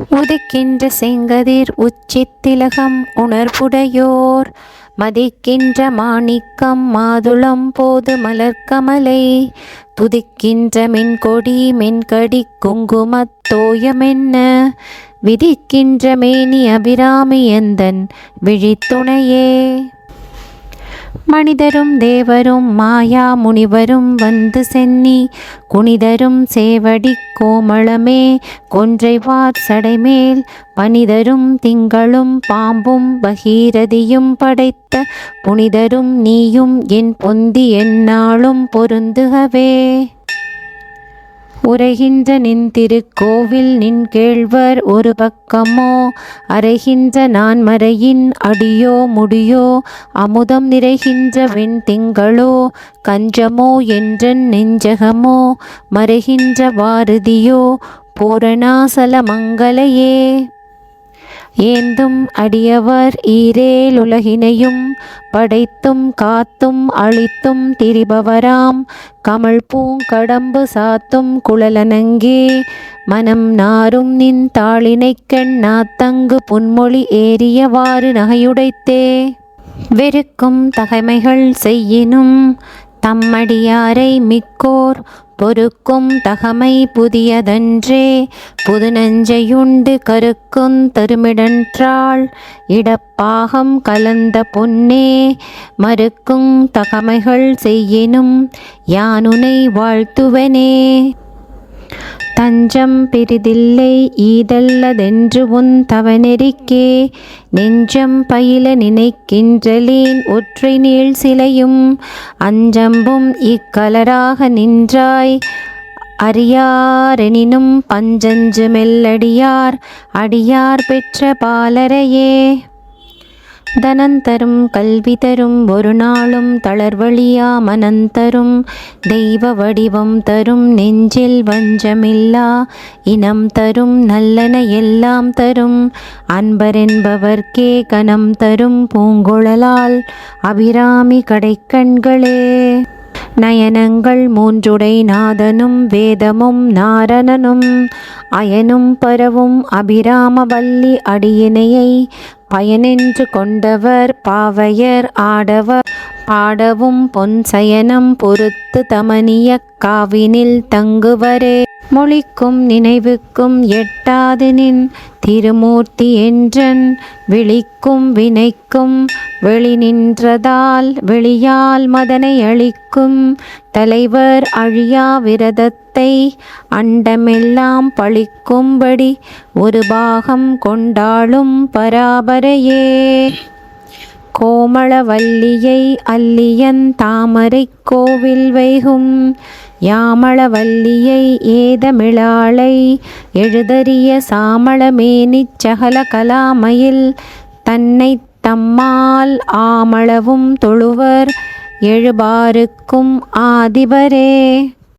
உதிக்கின்ற செங்கதிர் உச்சித்திலகம் உணர்வுடையோர் மதிக்கின்ற மாணிக்கம் மாதுளம் போது மலர்கமலை துதிக்கின்ற மென்கொடி மென்கடி குங்குமத் தோயமென்ன விதிக்கின்ற மேனி அபிராமி எந்தன் விழித்துணையே. மனிதரும் தேவரும் மாயா முனிவரும் வந்து சென்னி குனிதரும் சேவடி கோமளமே கொன்றைவார் சடைமேல் பனிதரும் திங்களும் பாம்பும் பகீரதியும் படைத்த புனிதரும் நீயும் என் பொந்தி எந்நாளும் பொருந்துகவே. உரைகின்ற நின் திருக்கோவில் நின் கேழ்வர் ஒரு பக்கமோ அறைகின்ற நான்மறையின் அடியோ முடியோ அமுதம் நிறைகின்ற வெண் திங்களோ கஞ்சமோ என்றன் நெஞ்சகமோ மறைகின்ற வாரதியோ பூரணாசல மங்களையே. ஏந்தும் அடியவர் ஈரேலுலகினையும் படைத்தும் காத்தும் அழித்தும் திரிபவராம் கமல் பூங்கடம்பு சாத்தும் குழலனங்கே மனம் நாரும் நின் தாளினைக்கண் நாத்தங்கு புன்மொழி ஏறியவாறு நகையுடைத்தே. வெறுக்கும் தகைமைகள் செய்யினும் தம்மடியாரை மிக்கோர் பொறுக்கும் தகமை புதியதன்றே புது நஞ்சையுண்டு கருக்குந் தருமிடன்றாள் இடப்பாகம் கலந்த பொன்னே. மறுக்குங் தகமைகள் செய்யினும் யானுனை வாழ்த்துவனே. தஞ்சம் பிறிதில்லை ஈதல்லதென்று உன் தவநெறிக்கே நெஞ்சம் பயில நினைக்கின்றலேன் ஒற்றை நீள் சிலையும் அஞ்சம்பும் இக்கலராக நின்றாய் அறியாரெனினும் பஞ்சஞ்சு மெல்லடியார் அடியார் பெற்ற பாலரையே. தனந்தரும் கல்வி தரும் ஒரு நாளும் தளர்வழியா மனந்தரும் தெய்வ வடிவம் தரும் நெஞ்சில் வஞ்சமில்லா இனம் தரும் நல்லன எல்லாம் தரும் அன்பரென்பவர்க்கே கனம் தரும் பூங்குழலால் அபிராமி கடைக்கண்களே. நயனங்கள் மூன்றுடை நாதனும் வேதமும் நாரணனும் அயனும் பரவும் அபிராமவல்லி அடியினையை பயனென்று கொண்டவர் பாவையர் ஆடவர் பாடவும் பொன் சயனம் பொறுத்து தமனிய காவினில் தங்குவரே. மொழிக்கும் நினைவுக்கும் எட்டாது நின் திருமூர்த்தி என்றன் விழிக்கும் வினைக்கும் வெளி நின்றதால் வெளியால் மதனை அளிக்கும் தலைவர் அழியா விரதத்தை அண்டமெல்லாம் பழிக்கும்படி ஒரு பாகம் கொண்டாளும் பராபரையே. கோமளவல்லியை அல்லியன் தாமரை கோவில் வைகும் யாமளவல்லியை ஏதமிழாளை எழுதறிய சாமளமேனிச் சகல கலாமயில் தன்னை தம்மால் ஆமளவும் தொழுவர் எழுபாருக்கும் ஆதிபரே.